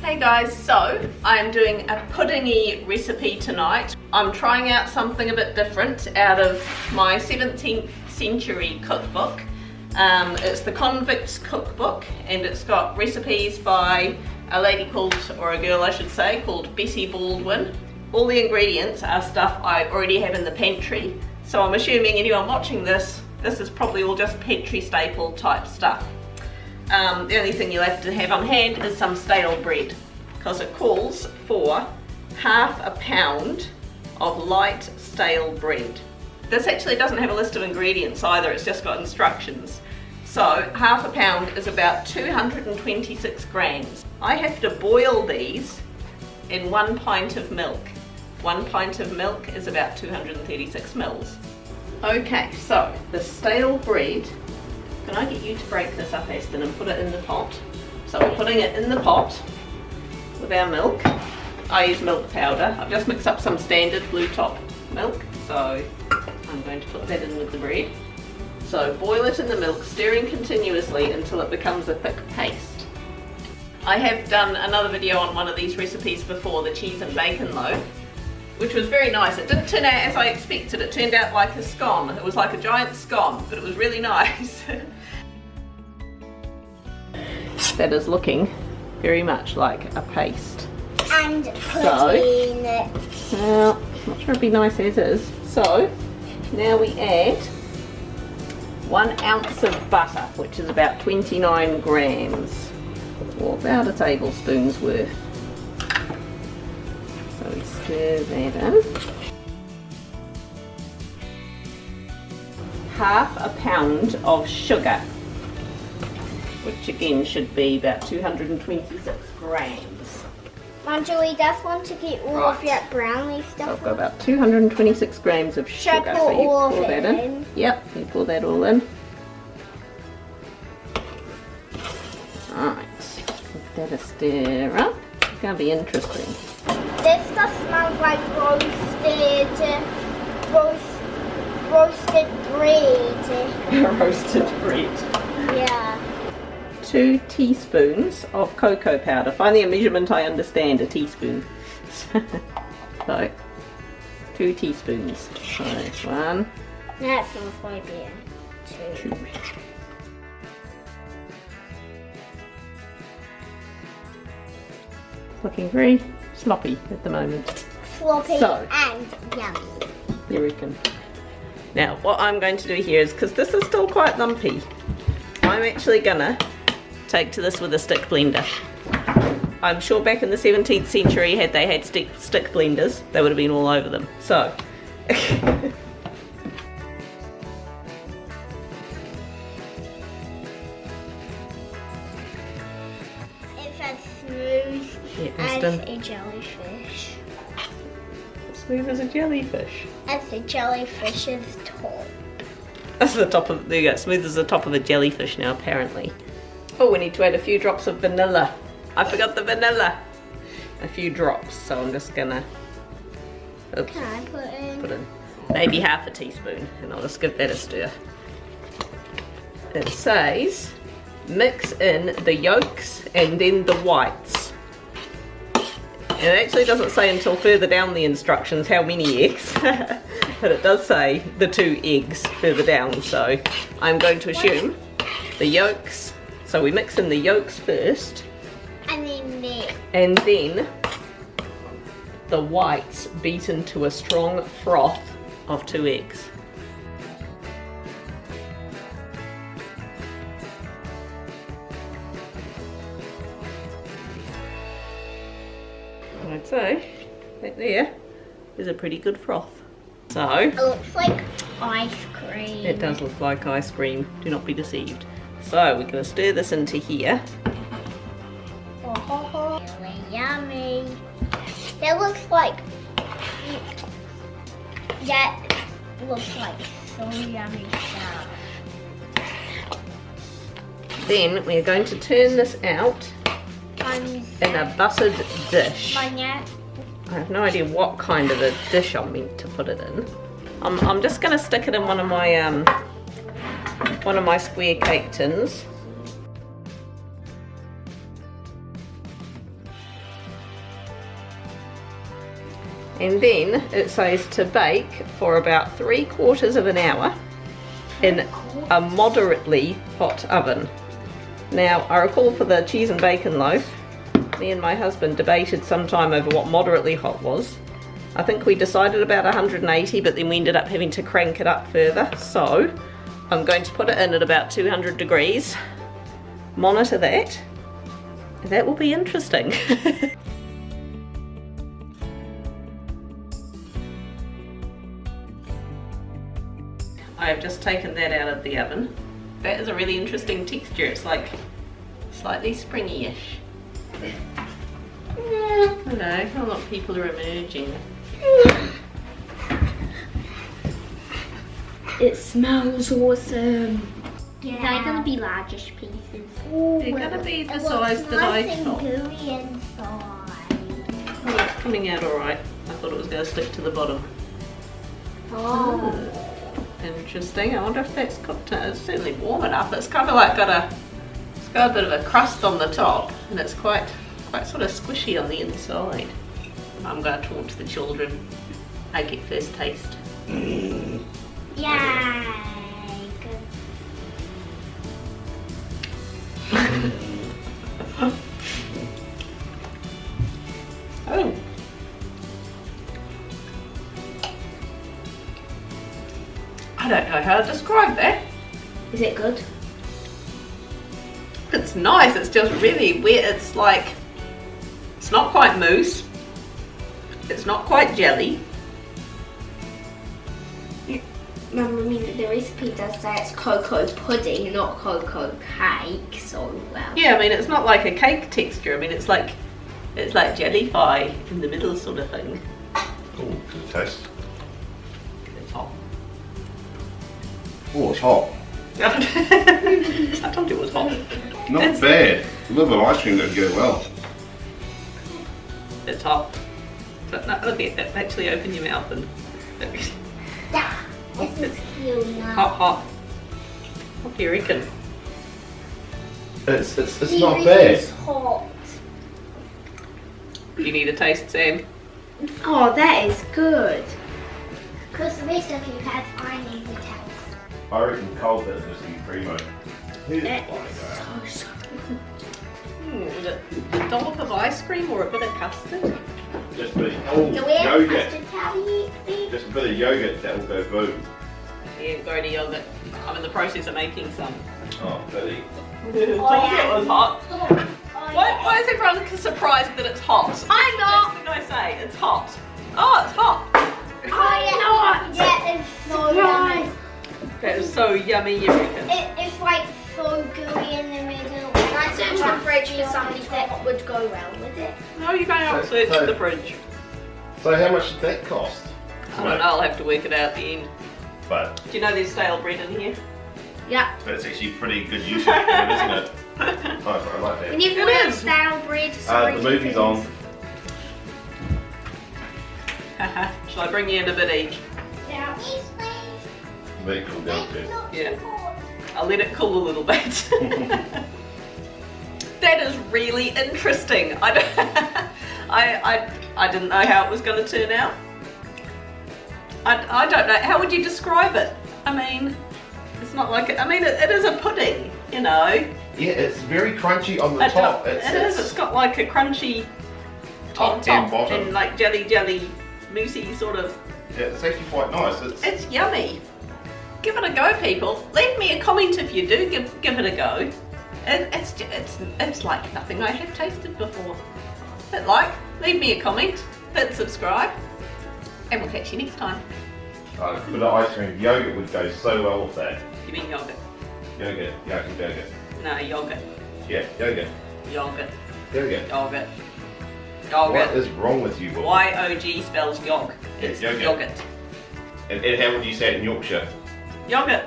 Hey guys, so I'm doing a puddingy recipe tonight. I'm trying out something a bit different out of my 17th Century Cookbook. It's the Convict's Cookbook, and it's got recipes by a lady called, or a girl I should say, called Bessie Baldwin. All the ingredients are stuff I already have in the pantry, so I'm assuming anyone watching this is probably all just pantry staple type stuff. The only thing you'll have to have on hand is some stale bread, because it calls for half a pound of light stale bread. This actually doesn't have a list of ingredients either, it's just got instructions. So half a pound is about 226 grams. I have to boil these in 1 pint of milk. 1 pint of milk is about 236 mils. Okay, so the stale bread, can I get you to break this up, Aston, and put it in the pot? So we're putting it in the pot with our milk. I use milk powder. I've just mixed up some standard blue top milk, so I'm going to put that in with the bread. So boil it in the milk, stirring continuously until it becomes a thick paste. I have done another video on one of these recipes before, the cheese and bacon loaf, which was very nice. It didn't turn out as I expected. It turned out like a scone. It was like a giant scone, but it was really nice. That is looking very much like a paste. And pudding. Well, not sure it'd be nice as is. So now we add 1 ounce of butter, which is about 29 grams, or about a tablespoon's worth. So we stir that in. Half a pound of sugar, which again should be about 226 grams. Mum, Julie does want to get all of that brownie stuff. So I've got about 226 grams of sugar. Should I pour all of it in? Yep, you pour that all in. Right, give that a stir up. It's going to be interesting. This stuff smells like roasted bread. Roasted bread. Yeah. 2 teaspoons of cocoa powder. Find a measurement I understand, a teaspoon. So, 2 teaspoons. So, 1. That smells like beer. 2. Looking very sloppy at the moment. Sloppy So, and yummy. you reckon? Now, what I'm going to do here is, because this is still quite lumpy, I'm actually gonna take to this with a stick blender. I'm sure back in the 17th century, had they had stick blenders, they would have been all over them. So, It's as smooth as a jellyfish. Smooth as a jellyfish. As the jellyfish's top. That's the top of, there you go, smooth as the top of a jellyfish now, apparently. Oh, we need to add a few drops of vanilla. I forgot the vanilla. A few drops, so I'm just gonna, oops, Can I put in? Maybe half a teaspoon, and I'll just give that a stir. It says, mix in the yolks and then the whites. And it actually doesn't say until further down the instructions how many eggs, but it does say the 2 eggs further down, so I'm going to assume the yolks, so we mix in the yolks first, and then the whites beaten to a strong froth of 2 eggs. I'd say that there is a pretty good froth. So It looks like ice cream. it does look like ice cream, do not be deceived. So we're going to stir this into here. Oh, really yummy. That looks like so yummy stuff. Then we're going to turn this out in a buttered dish. I have no idea what kind of a dish I'm meant to put it in. I'm just going to stick it in one of my square cake tins. And then it says to bake for about 3/4 of an hour in a moderately hot oven. Now, I recall for the cheese and bacon loaf, me and my husband debated sometime over what moderately hot was. I think we decided about 180, but then we ended up having to crank it up further. So I'm going to put it in at about 200 degrees, monitor that, and that will be interesting. I have just taken that out of the oven. That is a really interesting texture. It's like slightly springy-ish. Hello, a lot of people are emerging. It smells awesome. Yeah. They're going to be largish pieces. Ooh, They're going to be the size that I thought. Gooey inside. Oh, it's coming out alright. I thought it was going to stick to the bottom. Oh. Interesting. I wonder if that's cooked. It's certainly warm enough. It's kind of like it's got a bit of a crust on the top, and it's quite sort of squishy on the inside. I'm going to taunt the children. I get first taste. Yay! Good. Oh. I don't know how to describe that. Is it good? It's nice. It's just really wet. It's like, it's not quite mousse. It's not quite jelly. Mum, I mean, the recipe does say it's cocoa pudding, not cocoa cake, so well. Yeah, I mean, it's not like a cake texture. I mean, it's like jelly pie in the middle sort of thing. Oh, good taste. It's hot. Oh, it's hot. I told you it was hot. Not bad. A little bit of ice cream would go well. It's hot. But no, look at that. Actually open your mouth and... Yeah, this is cute now. Hot. What do you reckon? It's It not really bad. is hot. You need a taste, Sam. Oh, that is good. Because the rest of you guys, I need the taste. I reckon cold that just be primo. It's so A dollop of ice cream or a bit of custard? Just a bit Do we have yogurt. custard powder yet? Just a bit of yogurt that will go boom. Yeah, go to yogurt. I'm in the process of making some. Oh, Billy. Told you it was hot. Oh, Why is everyone surprised that it's hot? I'm not. Next thing I say, it's hot. Oh, it's hot. Oh, yeah, it's so yummy. That is so yummy, you reckon? It's like so gooey in the middle. I searched the fridge for something that would go well with it. No, you can't out search the fridge. So how much did that cost? I don't know, I'll have to work it out at the end. But Do you know there's stale bread in here? Yeah. that's actually pretty good usage for it, isn't it? I like that. When you It have is. stale bread, The movie's on. Shall I bring you in a bit each? Now, please. Very cool down too. Yeah. I'll let it cool a little bit. That is really interesting. I didn't know how it was going to turn out. I don't know. How would you describe it? I mean, it's not like it. I mean, it is a pudding, you know. Yeah, it's very crunchy on the top. It is. It's got like a crunchy top top and bottom. and like jelly, moussey sort of. Yeah, it's actually quite nice. It's yummy. Give it a go, people. Leave me a comment if you do give it a go. It's like nothing I have tasted before. But leave me a comment, hit subscribe, and we'll catch you next time. A bit of ice cream. Yogurt would go so well with that. You mean yogurt? Yogurt. No, yogurt. Yeah, yogurt. Yogurt. Yogurt. Yogurt. What Yogurt. is wrong with you, woman? Y-O-G spells yog. It's Yogurt. yogurt. And how would you say it in Yorkshire? Yogurt.